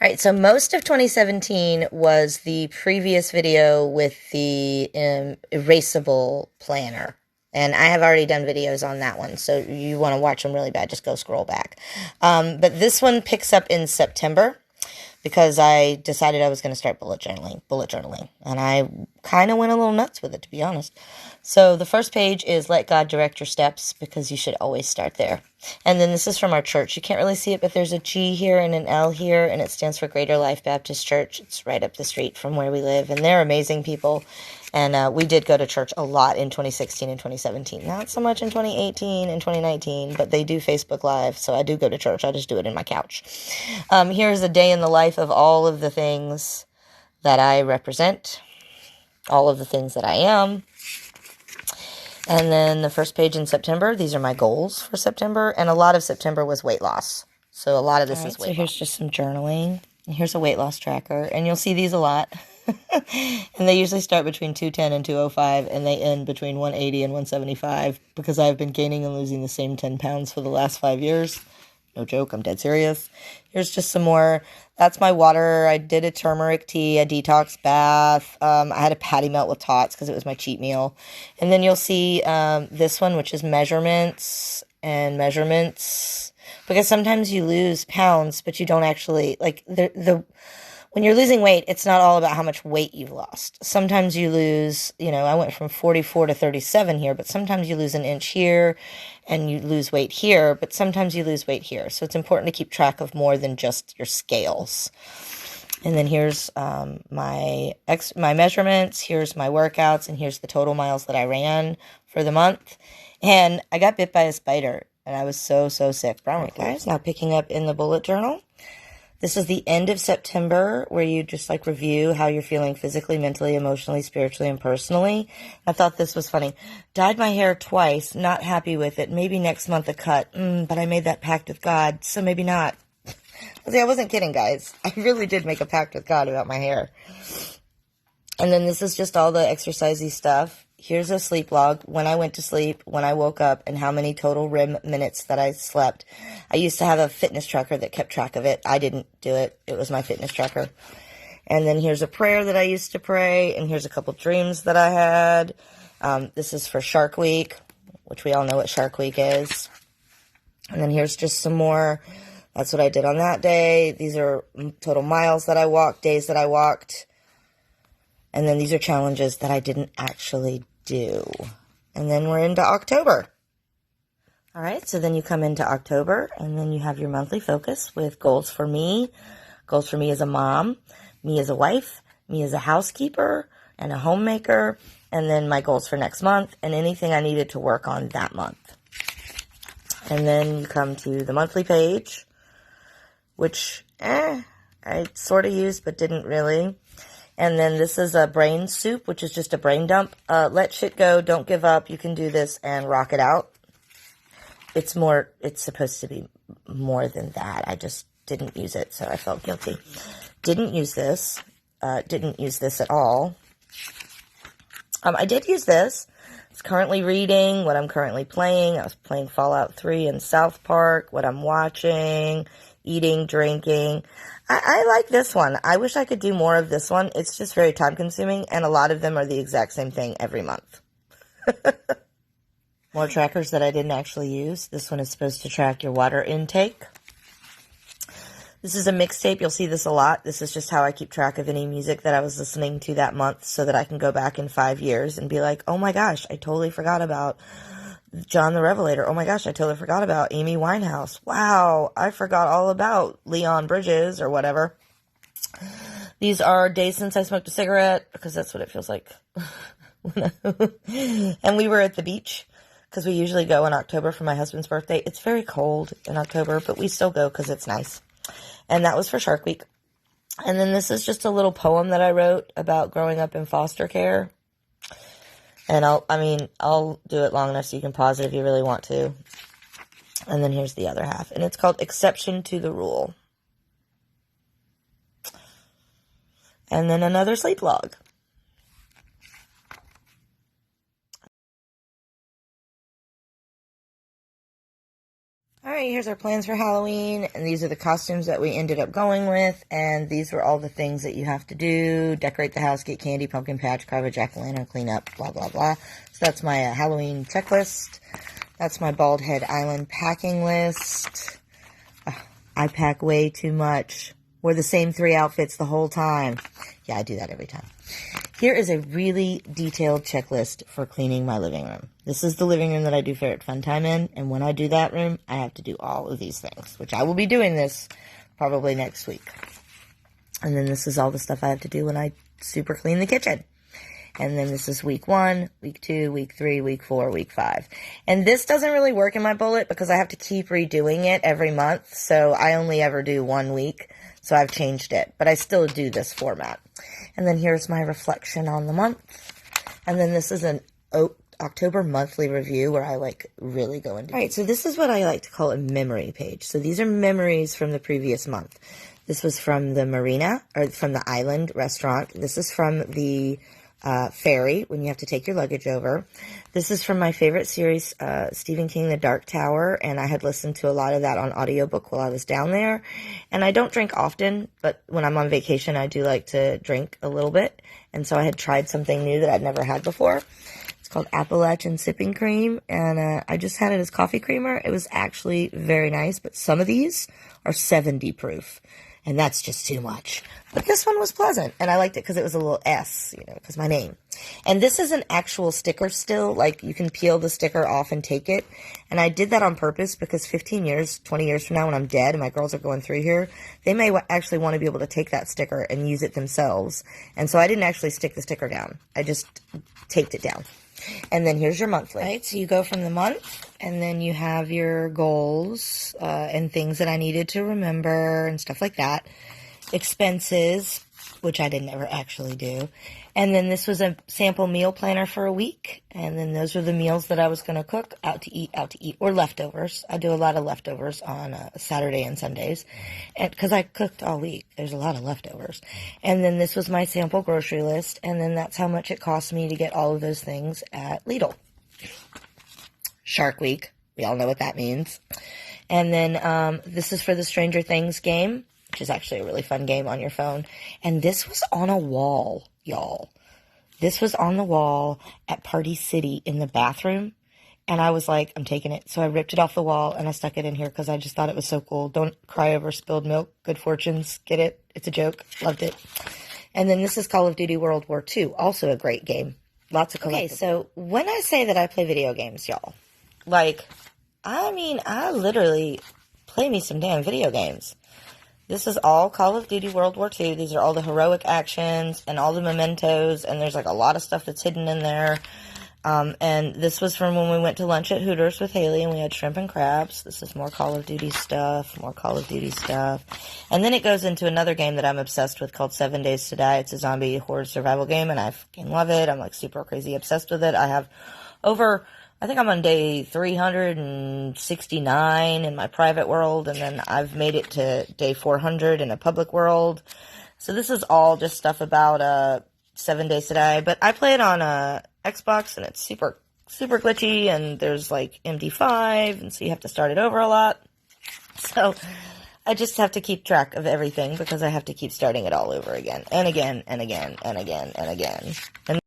All right, so most of 2017 was the previous video with the erasable planner. And I have already done videos on that one, so you want to watch them really bad, just go scroll back. But this one picks up in September because I decided I was going to start bullet journaling. And I kind of went a little nuts with it, to be honest. So the first page is let God direct your steps, because you should always start there. And then this is from our church. You can't really see it, but there's a G here and an L here, and it stands for Greater Life Baptist Church. It's right up the street from where we live, and they're amazing people. And we did go to church a lot in 2016 and 2017. Not so much in 2018 and 2019, but they do Facebook Live, so I do go to church. I just do it in my couch. Here's a day in the life of all of the things that I represent, all of the things that I am. And then the first page in September, these are my goals for September, and a lot of September was weight loss. So a lot of this is weight loss. So here's just some journaling. And here's a weight loss tracker, and you'll see these a lot. And they usually start between 210 and 205, and they end between 180 and 175, because I've been gaining and losing the same 10 pounds for the last 5 years. No joke, I'm dead serious. Here's just some more. That's my water. I did a turmeric tea, a detox bath. I had a patty melt with tots because it was my cheat meal. And then you'll see this one, which is measurements and measurements. Because sometimes you lose pounds, but you don't actually, like, when you're losing weight, it's not all about how much weight you've lost. Sometimes you lose, I went from 44 to 37 here, but sometimes you lose an inch here and you lose weight here, but sometimes you lose weight here. So it's important to keep track of more than just your scales. And then here's my measurements, here's my workouts, and here's the total miles that I ran for the month. And I got bit by a spider, and I was so sick. Brown right, guys, now picking up in the bullet journal. This is the end of September, where you just review how you're feeling physically, mentally, emotionally, spiritually, and personally. I thought this was funny. Dyed my hair twice, not happy with it. Maybe next month a cut. But I made that pact with God, so maybe not. See, I wasn't kidding, guys. I really did make a pact with God about my hair. And then this is just all the exercisey stuff. Here's a sleep log, when I went to sleep, when I woke up, and how many total REM minutes that I slept. I used to have a fitness tracker that kept track of it. I didn't do it. It was my fitness tracker. And then here's a prayer that I used to pray, and here's a couple dreams that I had. This is for Shark Week, which we all know what Shark Week is. And then here's just some more. That's what I did on that day. These are total miles that I walked, days that I walked. And then these are challenges that I didn't actually do. And then we're into October. All right, so then you come into October, and then you have your monthly focus with goals for me. Goals for me as a mom, me as a wife, me as a housekeeper and a homemaker, and then my goals for next month and anything I needed to work on that month. And then you come to the monthly page, which I sort of used but didn't really. And then this is a brain soup, which is just a brain dump. Let shit go, don't give up, you can do this, and rock it out. It's supposed to be more than that. I just didn't use it, so I felt guilty. Didn't use this at all. I did use this. It's currently reading, what I'm currently playing. I was playing Fallout 3 in South Park, what I'm watching, eating, drinking. I like this one. I wish I could do more of this one. It's just very time consuming, and a lot of them are the exact same thing every month. More trackers that I didn't actually use. This one is supposed to track your water intake. This is a mixtape. You'll see this a lot. This is just how I keep track of any music that I was listening to that month, so that I can go back in 5 years and be like, oh my gosh, I totally forgot about John the Revelator. Oh my gosh, I totally forgot about Amy Winehouse. Wow, I forgot all about Leon Bridges or whatever. These are days since I smoked a cigarette, because that's what it feels like. And we were at the beach, because we usually go in October for my husband's birthday. It's very cold in October, but we still go because it's nice. And that was for Shark Week. And then this is just a little poem that I wrote about growing up in foster care. And I'll do it long enough so you can pause it if you really want to. And then here's the other half. And it's called Exception to the Rule. And then another sleep log. All right. Alright, here's our plans for Halloween, and these are the costumes that we ended up going with, and these were all the things that you have to do. Decorate the house, get candy, pumpkin patch, carve a jack-o'-lantern, clean up, blah, blah, blah. So that's my Halloween checklist. That's my Bald Head Island packing list. I pack way too much. Wear the same 3 outfits the whole time. Yeah, I do that every time. Here is a really detailed checklist for cleaning my living room. This is the living room that I do Ferret Fun Time in, and when I do that room, I have to do all of these things, which I will be doing this probably next week. And then this is all the stuff I have to do when I super clean the kitchen. And then this is week 1, week 2, week 3, week 4, week 5. And this doesn't really work in my bullet because I have to keep redoing it every month, so I only ever do 1 week. So I've changed it, but I still do this format. And then here's my reflection on the month. And then this is an October monthly review where I really go into. All right, so this is what I like to call a memory page. So these are memories from the previous month. This was from the marina, or from the island restaurant. This is from the ferry, when you have to take your luggage over. This is from my favorite series, Stephen King, The Dark Tower, and I had listened to a lot of that on audiobook while I was down there. And I don't drink often, but when I'm on vacation, I do like to drink a little bit. And so I had tried something new that I'd never had before. It's called Appalachian Sipping Cream, and I just had it as coffee creamer. It was actually very nice, but some of these are 70 proof. And that's just too much. But this one was pleasant, and I liked it because it was a little S, because my name. And this is an actual sticker still. Like, you can peel the sticker off and take it. And I did that on purpose because 15 years, 20 years from now when I'm dead and my girls are going through here, they may actually want to be able to take that sticker and use it themselves. And so I didn't actually stick the sticker down. I just taped it down. And then here's your monthly. Right, so you go from the month, and then you have your goals and things that I needed to remember and stuff like that. Expenses, which I didn't ever actually do. And then this was a sample meal planner for a week. And then those were the meals that I was going to cook, out to eat, or leftovers. I do a lot of leftovers on Saturday and Sundays, and because I cooked all week. There's a lot of leftovers. And then this was my sample grocery list, and then that's how much it cost me to get all of those things at Lidl. Shark Week. We all know what that means. And then this is for the Stranger Things game, which is actually a really fun game on your phone. And this was on a wall, y'all. This was on the wall at Party City in the bathroom. And I was like, I'm taking it. So I ripped it off the wall and I stuck it in here because I just thought it was so cool. Don't cry over spilled milk. Good fortunes. Get it? It's a joke. Loved it. And then this is Call of Duty World War II. Also a great game. Lots of collectibles. Okay, so when I say that I play video games, y'all, I literally play me some damn video games. This is all Call of Duty World War II. These are all the heroic actions and all the mementos, and there's a lot of stuff that's hidden in there. And this was from when we went to lunch at Hooters with Haley, and we had shrimp and crabs. This is more Call of Duty stuff, more Call of Duty stuff. And then it goes into another game that I'm obsessed with called 7 Days to Die. It's a zombie horde survival game, and I fucking love it. I'm super crazy obsessed with it. I have I think I'm on day 369 in my private world, and then I've made it to day 400 in a public world. So this is all just stuff about 7 Days to Die, but I play it on Xbox, and it's super, super glitchy, and there's MD5, and so you have to start it over a lot. So I just have to keep track of everything because I have to keep starting it all over again, and again, and again, and again, and again. And